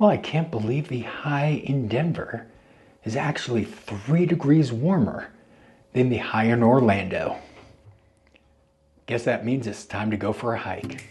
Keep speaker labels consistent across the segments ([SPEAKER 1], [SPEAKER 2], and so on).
[SPEAKER 1] Well, I can't believe the high in Denver is actually 3 degrees warmer than the high in Orlando. Guess that means it's time to go for a hike.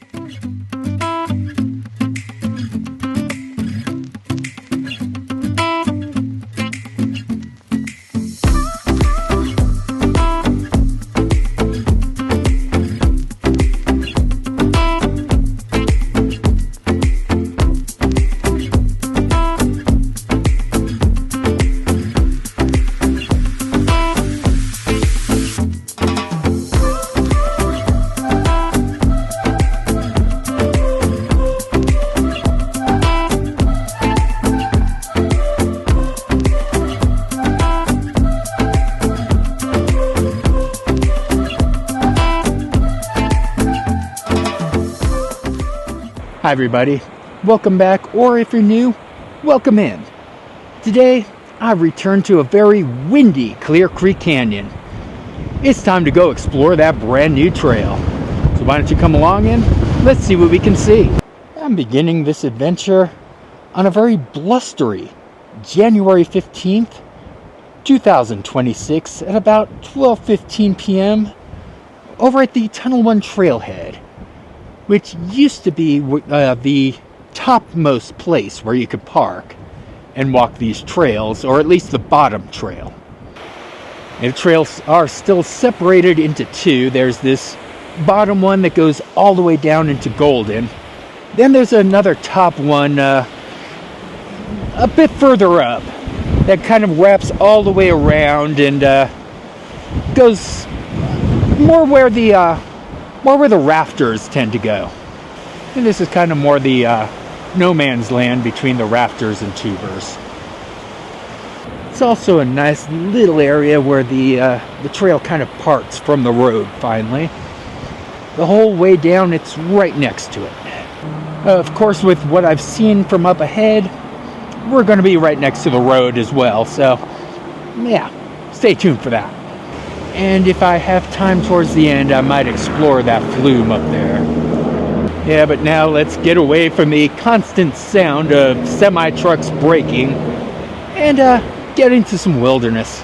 [SPEAKER 1] Hi everybody, welcome back, or if you're new, welcome in. Today, I've returned to a very windy Clear Creek Canyon. It's time to go explore that brand new trail. So why don't you come along and let's see what we can see. I'm beginning this adventure on a very blustery January 15th, 2026 at about 12:15 p.m. over at the Tunnel 1 trailhead, which used to be the topmost place where you could park and walk these trails, or at least the bottom trail. And the trails are still separated into two. There's this bottom one that goes all the way down into Golden. Then there's another top one a bit further up that kind of wraps all the way around and goes more where the rafters tend to go. And this is kind of more the no man's land between the rafters and tubers. It's also a nice little area where the trail kind of parts from the road finally. The whole way down, it's right next to it. Of course, with what I've seen from up ahead, we're going to be right next to the road as well. So, yeah, stay tuned for that. And if I have time towards the end, I might explore that flume up there. Yeah, but now let's get away from the constant sound of semi-trucks braking and get into some wilderness.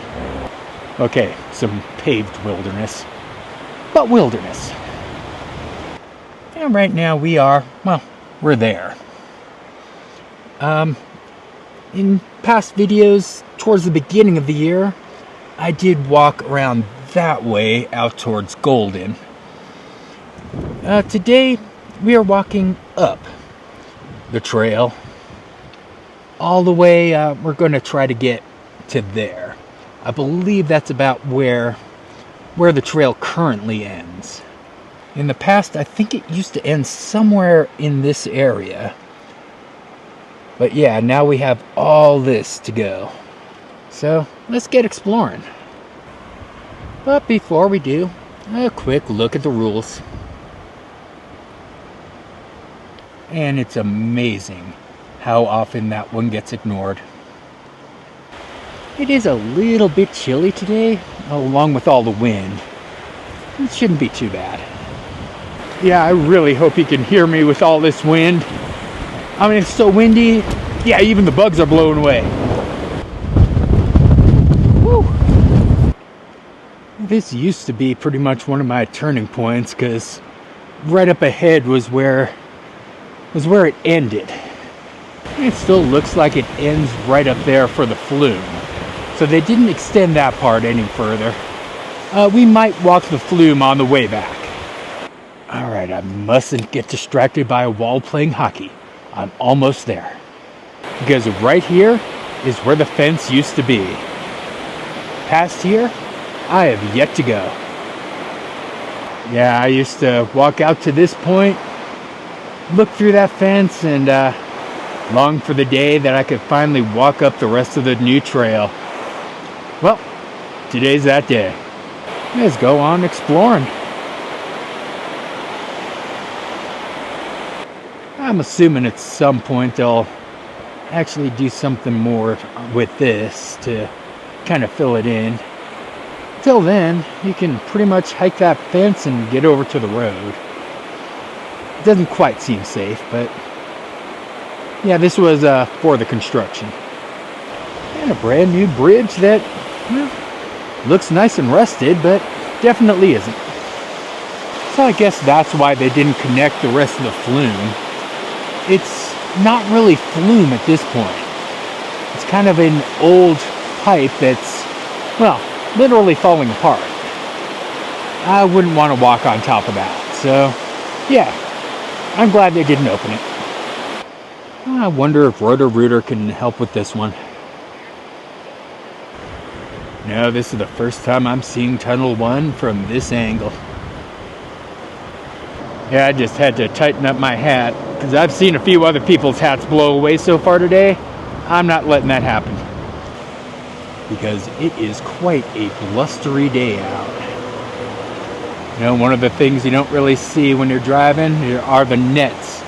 [SPEAKER 1] Okay, some paved wilderness, but wilderness. And right now we're there. In past videos, towards the beginning of the year, I did walk around that way out towards Golden. Today we are walking up the trail all the way. We're going to try to get to there. I believe that's about where the trail currently ends. In the past, I think it used to end somewhere in this area. But yeah, now we have all this to go. So let's get exploring. But before we do, a quick look at the rules. And it's amazing how often that one gets ignored. It is a little bit chilly today, along with all the wind. It shouldn't be too bad. Yeah, I really hope you can hear me with all this wind. I mean, it's so windy. Yeah, even the bugs are blowing away. Woo! This used to be pretty much one of my turning points, because right up ahead was where it ended. It still looks like it ends right up there for the flume. So they didn't extend that part any further. We might walk the flume on the way back. Alright, I mustn't get distracted by a wall playing hockey. I'm almost there. Because right here is where the fence used to be. Past here, I have yet to go. Yeah, I used to walk out to this point, look through that fence, and long for the day that I could finally walk up the rest of the new trail. Well, today's that day. Let's go on exploring. I'm assuming at some point they'll actually do something more with this to kind of fill it in. Till then, you can pretty much hike that fence and get over to the road. It doesn't quite seem safe, but Yeah, this was for the construction. And a brand new bridge that, well, looks nice and rusted, but definitely isn't. So I guess that's why they didn't connect the rest of the flume. It's not really flume at this point. It's kind of an old pipe that's, well, literally falling apart. I wouldn't want to walk on top of that. So, yeah, I'm glad they didn't open it. I wonder if Roto-Rooter can help with this one. No, this is the first time I'm seeing Tunnel 1 from this angle. Yeah, I just had to tighten up my hat, because I've seen a few other people's hats blow away so far today. I'm not letting that happen. Because it is quite a blustery day out. You know, one of the things you don't really see when you're driving are the nets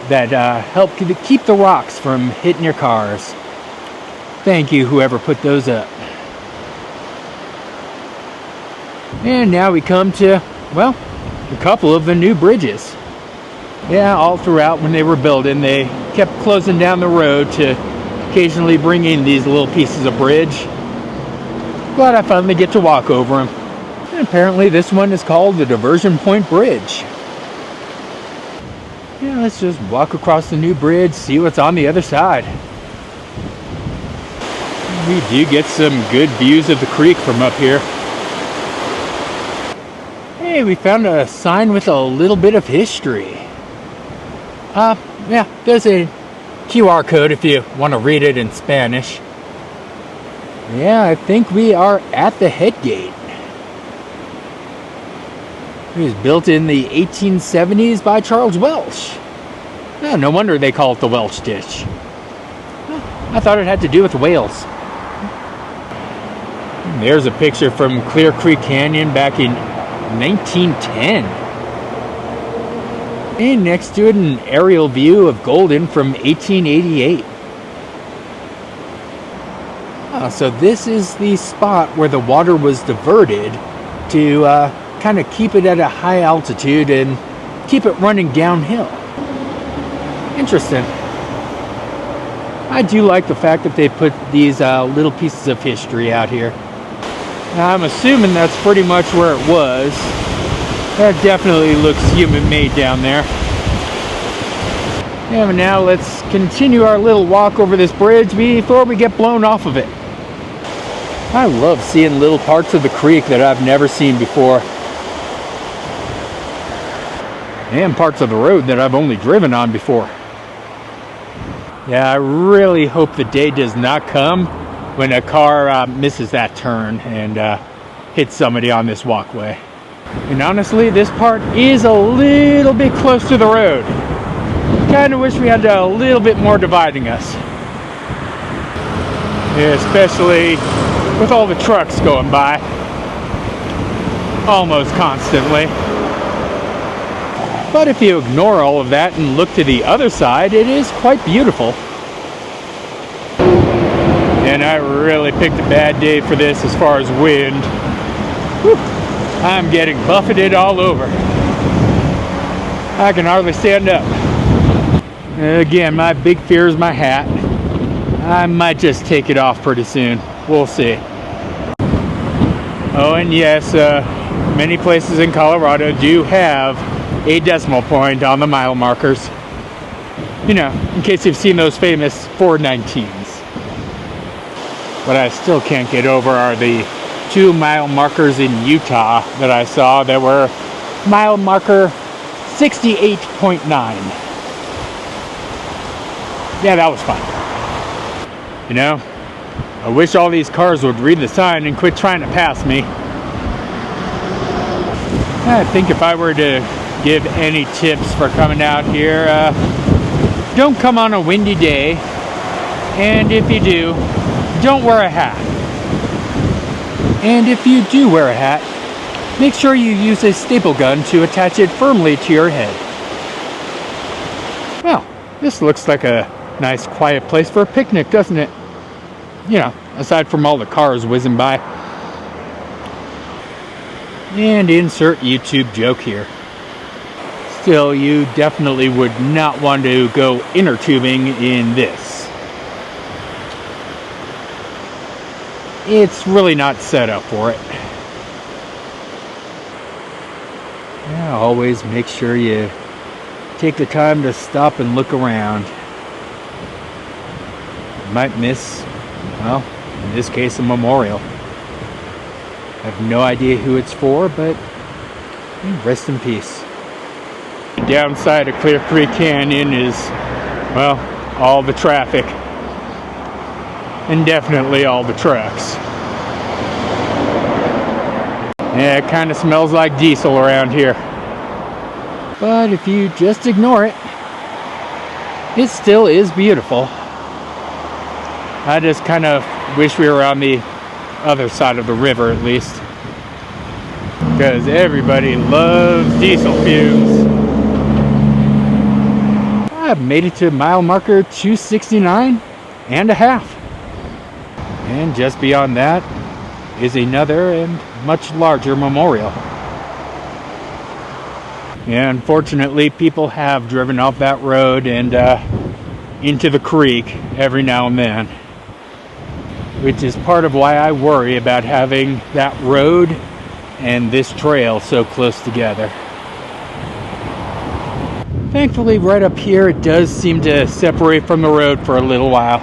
[SPEAKER 1] that help keep the rocks from hitting your cars. Thank you, whoever put those up. And now we come to, well, a couple of the new bridges. Yeah, all throughout when they were building, they kept closing down the road to occasionally bring in these little pieces of bridge. Glad I finally get to walk over them. And apparently this one is called the Diversion Point Bridge. Yeah, let's just walk across the new bridge, see what's on the other side. We do get some good views of the creek from up here. Hey, we found a sign with a little bit of history. Yeah, there's a QR code if you want to read it in Spanish. Yeah, I think we are at the head gate. It was built in the 1870s by Charles Welch. Yeah, no wonder they call it the Welch Ditch. I thought it had to do with whales. There's a picture from Clear Creek Canyon back in 1910. And next to it, an aerial view of Golden from 1888. So this is the spot where the water was diverted to kind of keep it at a high altitude and keep it running downhill. Interesting. I do like the fact that they put these little pieces of history out here. Now, I'm assuming that's pretty much where it was. That definitely looks human-made down there. Yeah, but now let's continue our little walk over this bridge before we get blown off of it. I love seeing little parts of the creek that I've never seen before. And parts of the road that I've only driven on before. Yeah, I really hope the day does not come when a car misses that turn and hits somebody on this walkway. And honestly, this part is a little bit close to the road. Kind of wish we had a little bit more dividing us. Yeah, especially with all the trucks going by. Almost constantly. But if you ignore all of that and look to the other side, it is quite beautiful. And I really picked a bad day for this as far as wind. Whew. I'm getting buffeted all over. I can hardly stand up. Again, my big fear is my hat. I might just take it off pretty soon. We'll see. Oh, and yes, many places in Colorado do have a decimal point on the mile markers. You know, in case you've seen those famous 419s. What I still can't get over are the 2 mile markers in Utah that I saw that were mile marker 68.9. Yeah, that was fun. You know, I wish all these cars would read the sign and quit trying to pass me. I think if I were to give any tips for coming out here, don't come on a windy day, and if you do, don't wear a hat. And if you do wear a hat, make sure you use a staple gun to attach it firmly to your head. Well, this looks like a nice quiet place for a picnic, doesn't it? You know, aside from all the cars whizzing by. And insert YouTube joke here. Still, you definitely would not want to go inner tubing in this. It's really not set up for it. Yeah, always make sure you take the time to stop and look around. You might miss, well, in this case, a memorial. I have no idea who it's for, but rest in peace. The downside of Clear Creek Canyon is, well, all the traffic. And definitely all the trucks. Yeah, it kind of smells like diesel around here. But if you just ignore it, it still is beautiful. I just kind of wish we were on the other side of the river at least. Because everybody loves diesel fumes. I've made it to mile marker 269 and a half. And just beyond that is another and much larger memorial. Yeah, unfortunately, people have driven off that road and into the creek every now and then, which is part of why I worry about having that road and this trail so close together. Thankfully, right up here, it does seem to separate from the road for a little while.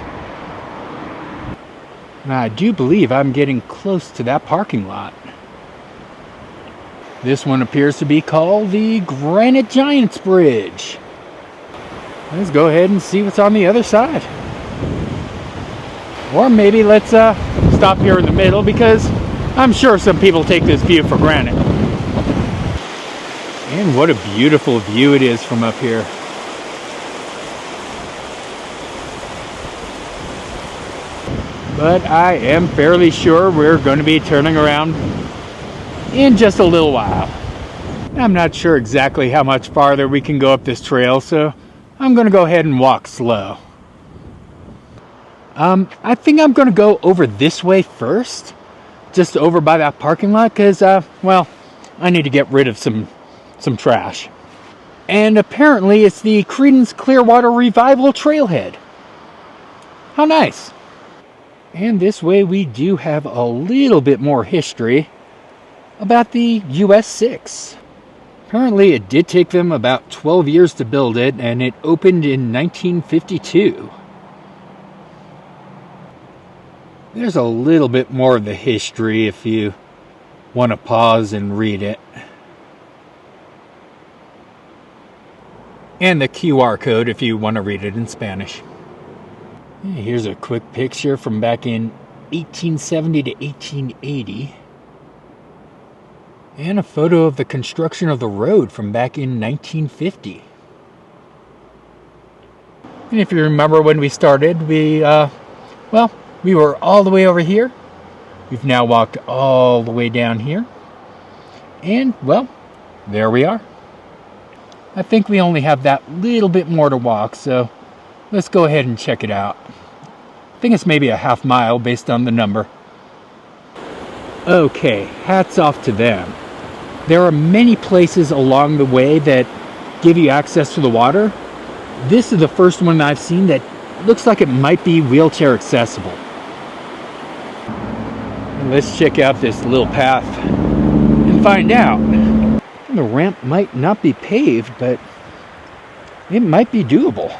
[SPEAKER 1] And I do believe I'm getting close to that parking lot. This one appears to be called the Granite Giants Bridge. Let's go ahead and see what's on the other side. Or maybe let's stop here in the middle, because I'm sure some people take this view for granted. And what a beautiful view it is from up here. But I am fairly sure we're going to be turning around in just a little while. I'm not sure exactly how much farther we can go up this trail, so I'm going to go ahead and walk slow. I think I'm going to go over this way first, just over by that parking lot, because, well, I need to get rid of some trash. And apparently it's the Creedence Clearwater Revival Trailhead. How nice. And this way we do have a little bit more history about the US 6. Apparently it did take them about 12 years to build it, and it opened in 1952. There's a little bit more of the history if you want to pause and read it. And the QR code if you want to read it in Spanish. Here's a quick picture from back in 1870 to 1880. And a photo of the construction of the road from back in 1950. And if you remember when we started, we were all the way over here. We've now walked all the way down here. And, well, there we are. I think we only have that little bit more to walk, so let's go ahead and check it out. I think it's maybe a half mile based on the number. Okay, hats off to them. There are many places along the way that give you access to the water. This is the first one I've seen that looks like it might be wheelchair accessible. Let's check out this little path and find out. The ramp might not be paved, but it might be doable.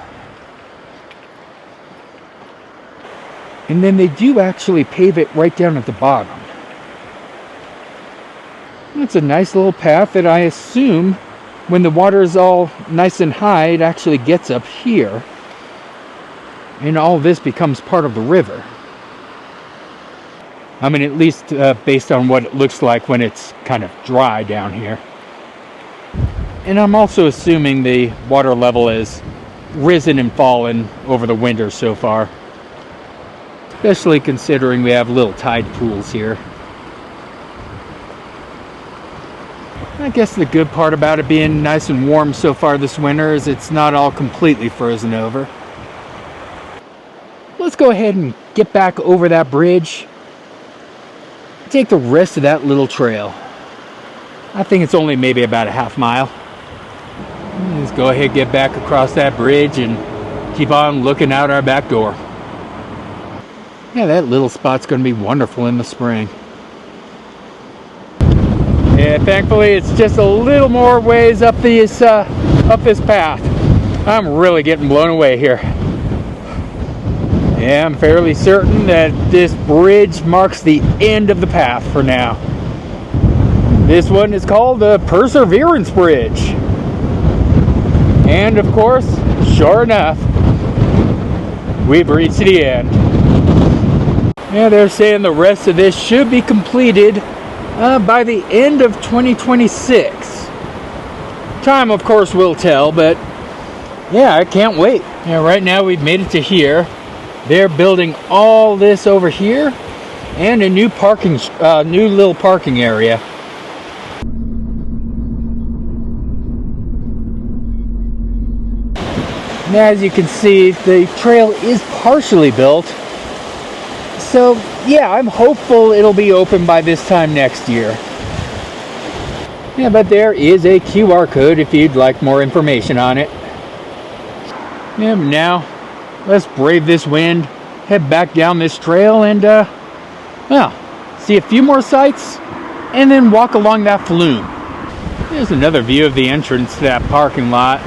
[SPEAKER 1] And then they do actually pave it right down at the bottom. It's a nice little path that I assume when the water is all nice and high, it actually gets up here. And all this becomes part of the river. I mean, at least based on what it looks like when it's kind of dry down here. And I'm also assuming the water level has risen and fallen over the winter so far. Especially considering we have little tide pools here. I guess the good part about it being nice and warm so far this winter is it's not all completely frozen over. Let's go ahead and get back over that bridge. Take the rest of that little trail. I think it's only maybe about a half mile. Let's go ahead and get back across that bridge and keep on looking out our back door. Yeah, that little spot's going to be wonderful in the spring. Yeah, thankfully it's just a little more ways up this path. I'm really getting blown away here. Yeah, I'm fairly certain that this bridge marks the end of the path for now. This one is called the Perseverance Bridge. And of course, sure enough, we've reached the end. Yeah, they're saying the rest of this should be completed by the end of 2026. Time, of course, will tell, but yeah, I can't wait. Yeah, right now we've made it to here. They're building all this over here and a new little parking area. Now, as you can see, the trail is partially built. So, yeah, I'm hopeful it'll be open by this time next year. Yeah, but there is a QR code if you'd like more information on it. Yeah, now, let's brave this wind, head back down this trail, and, well, see a few more sights, and then walk along that flume. Here's another view of the entrance to that parking lot.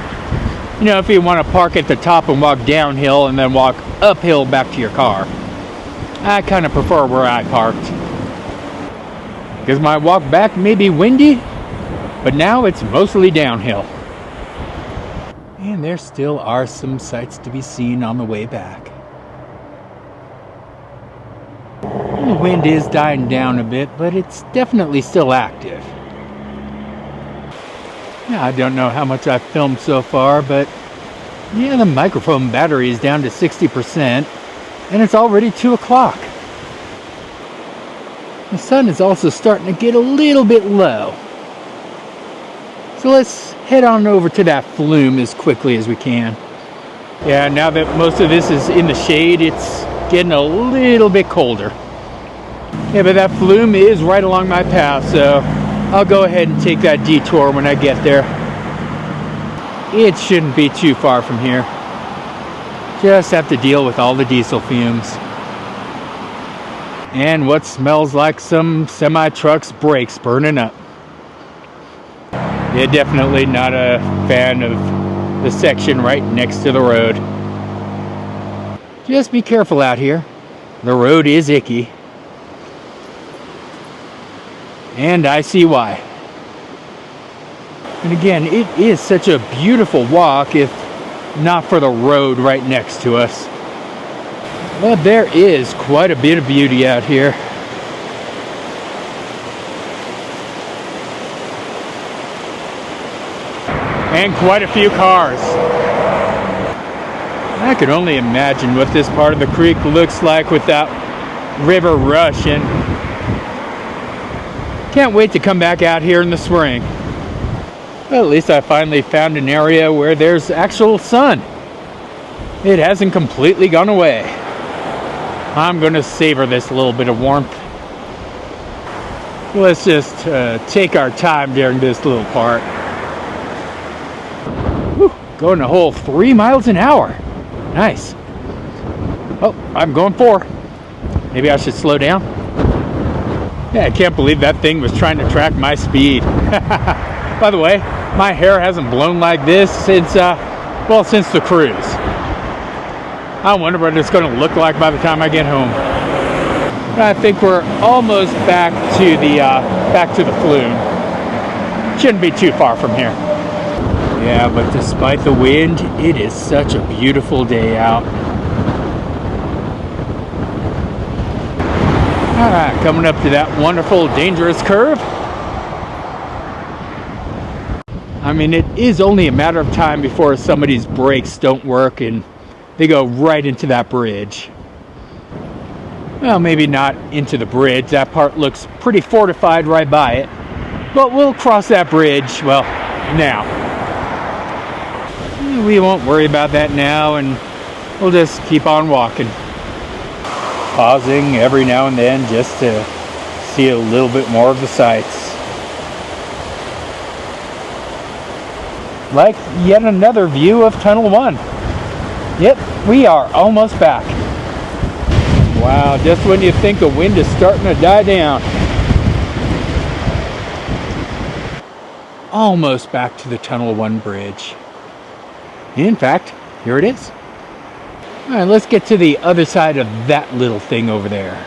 [SPEAKER 1] You know, if you want to park at the top and walk downhill and then walk uphill back to your car. I kind of prefer where I parked. Because my walk back may be windy, but now it's mostly downhill. And there still are some sights to be seen on the way back. And the wind is dying down a bit, but it's definitely still active. Yeah, I don't know how much I've filmed so far, but yeah, the microphone battery is down to 60%, and it's already 2 o'clock. The sun is also starting to get a little bit low. So let's head on over to that flume as quickly as we can. Yeah, now that most of this is in the shade, it's getting a little bit colder. Yeah, but that flume is right along my path, so I'll go ahead and take that detour when I get there. It shouldn't be too far from here. Just have to deal with all the diesel fumes. And what smells like some semi-truck's brakes burning up. Yeah, definitely not a fan of the section right next to the road. Just be careful out here. The road is icky. And I see why. And again, it is such a beautiful walk if not for the road right next to us. But there is quite a bit of beauty out here. And quite a few cars. I could only imagine what this part of the creek looks like with that river rushing. Can't wait to come back out here in the spring. Well, at least I finally found an area where there's actual sun. It hasn't completely gone away. I'm going to savor this little bit of warmth. Let's just take our time during this little part. Whew, going a whole 3 miles an hour. Nice. Oh, I'm going 4. Maybe I should slow down. Yeah, I can't believe that thing was trying to track my speed. By the way, my hair hasn't blown like this since the cruise. I wonder what it's going to look like by the time I get home. I think we're almost back to the flume. Shouldn't be too far from here. Yeah, but despite the wind, it is such a beautiful day out. Alright, coming up to that wonderful, dangerous curve. I mean, it is only a matter of time before somebody's brakes don't work and they go right into that bridge. Well, maybe not into the bridge. That part looks pretty fortified right by it. But we'll cross that bridge, well, now. We won't worry about that now, and we'll just keep on walking. Pausing every now and then just to see a little bit more of the sights. like yet another view of Tunnel 1. Yep, we are almost back. Wow, just when you think the wind is starting to die down. Almost back to the Tunnel 1 bridge. In fact, here it is. Alright, let's get to the other side of that little thing over there.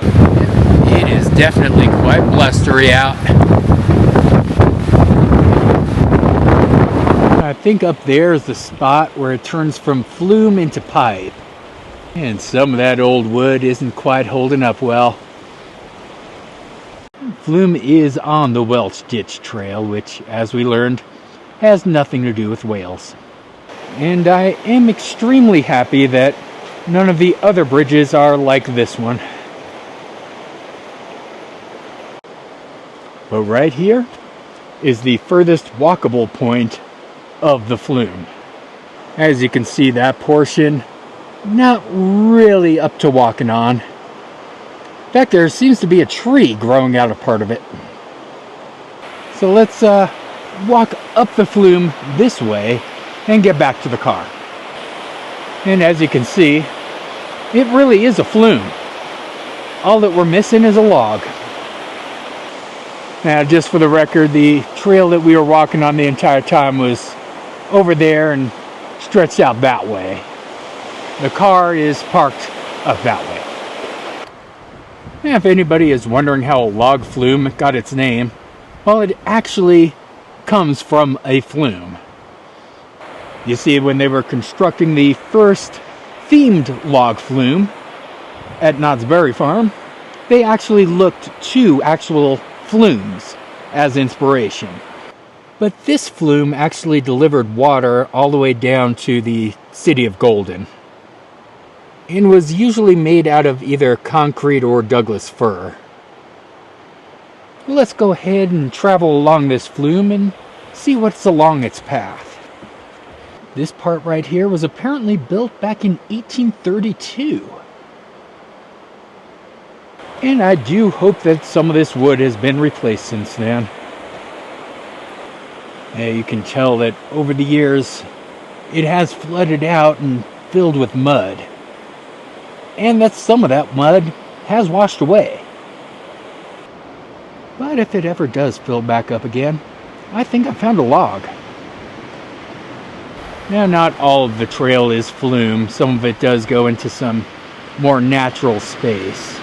[SPEAKER 1] It is definitely quite blustery out. I think up there is the spot where it turns from flume into pipe. And some of that old wood isn't quite holding up well. Flume is on the Welch Ditch Trail, which, as we learned, has nothing to do with whales. And I am extremely happy that none of the other bridges are like this one. But right here is the furthest walkable point of the flume. As you can see, that portion not really up to walking on. In fact, there seems to be a tree growing out of part of it. So let's walk up the flume this way and get back to the car. And as you can see, it really is a flume. All that we're missing is a log. Now, just for the record, the trail that we were walking on the entire time was over there and stretched out that way. The car is parked up that way. And if anybody is wondering how a log flume got its name, well, it actually comes from a flume. You see, when they were constructing the first themed log flume at Knott's Berry Farm, they actually looked to actual flumes as inspiration. But this flume actually delivered water all the way down to the city of Golden, and was usually made out of either concrete or Douglas fir. Let's go ahead and travel along this flume and see what's along its path. This part right here was apparently built back in 1832. And I do hope that some of this wood has been replaced since then. Yeah, you can tell that over the years it has flooded out and filled with mud. And that some of that mud has washed away. But if it ever does fill back up again, I think I found a log. Now, not all of the trail is flume. Some of it does go into some more natural space.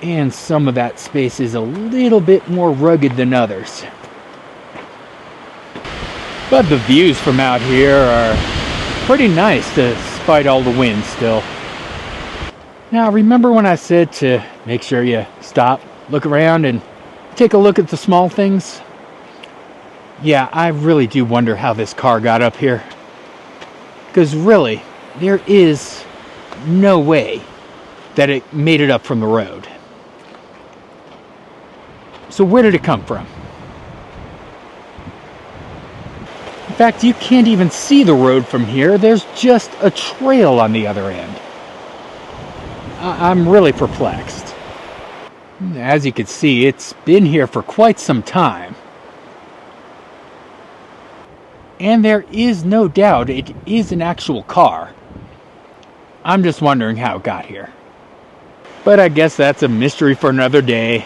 [SPEAKER 1] And some of that space is a little bit more rugged than others. But the views from out here are pretty nice despite all the wind still. Now, remember when I said to make sure you stop, look around, and take a look at the small things? Yeah, I really do wonder how this car got up here. Because really, there is no way that it made it up from the road. So where did it come from? In fact, you can't even see the road from here. There's just a trail on the other end. I'm really perplexed. As you can see, it's been here for quite some time. And there is no doubt it is an actual car. I'm just wondering how it got here. But I guess that's a mystery for another day,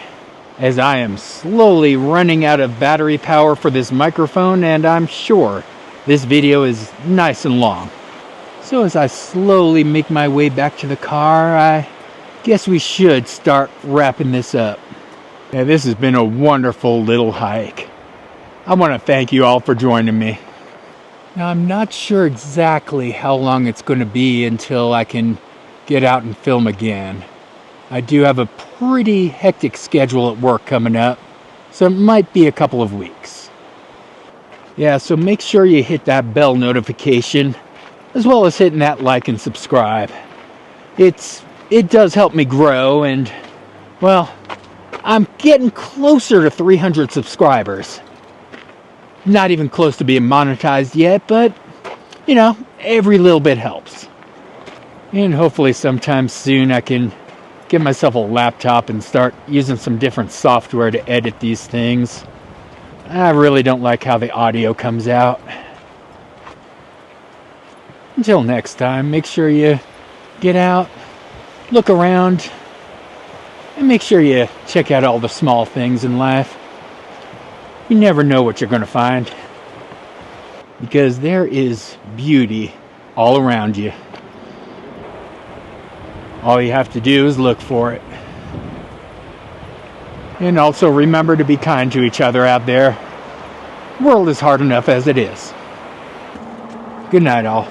[SPEAKER 1] as I am slowly running out of battery power for this microphone, and I'm sure this video is nice and long. So as I slowly make my way back to the car, I guess we should start wrapping this up. Yeah, this has been a wonderful little hike. I want to thank you all for joining me. Now, I'm not sure exactly how long it's going to be until I can get out and film again. I do have a pretty hectic schedule at work coming up, so it might be a couple of weeks. Yeah, so make sure you hit that bell notification, as well as hitting that like and subscribe. It does help me grow, and, well, I'm getting closer to 300 subscribers. Not even close to being monetized yet, but, you know, every little bit helps. And hopefully sometime soon I can get myself a laptop and start using some different software to edit these things. I really don't like how the audio comes out. Until next time, make sure you get out, look around, and make sure you check out all the small things in life. You never know what you're going to find, because there is beauty all around you. All you have to do is look for it. And also remember to be kind to each other out there. The world is hard enough as it is. Good night, all.